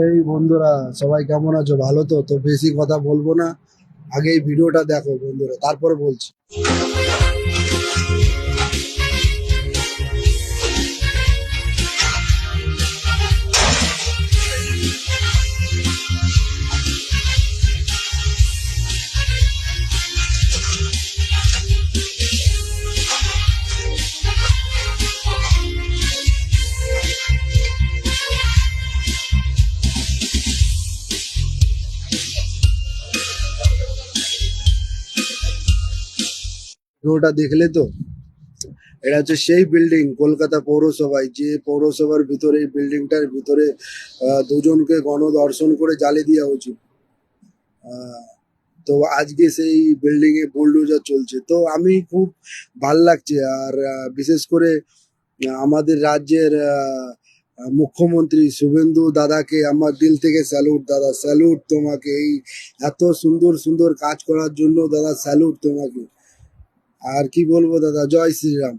এই বন্ধুরা, সবাই কেমন আছো? ভালো তো? তো বেশি কথা বলবো না, আগে এই ভিডিওটা দেখো বন্ধুরা, তারপরে বলছি। ভিডিওটা দেখলে তো? এটা হচ্ছে সেই বিল্ডিং, কলকাতা পৌরসভায়, যে পৌরসভার ভিতরে, এই বিল্ডিংটার ভিতরে দুজনকে গণধর্ষণ করে জ্বালিয়ে দেওয়া উচিত। আহ, তো আজকে সেই বিল্ডিং এ বুলডোজার চলছে, তো আমি খুব ভাল লাগছে। আর বিশেষ করে আমাদের রাজ্যের মুখ্যমন্ত্রী শুভেন্দু দাদাকে আমার দিল থেকে স্যালুট। দাদা, স্যালুট তোমাকে, এই এত সুন্দর সুন্দর কাজ করার জন্য দাদা, স্যালুট তোমাকে। আর কি বলবো দাদা, জয় শ্রীরাম।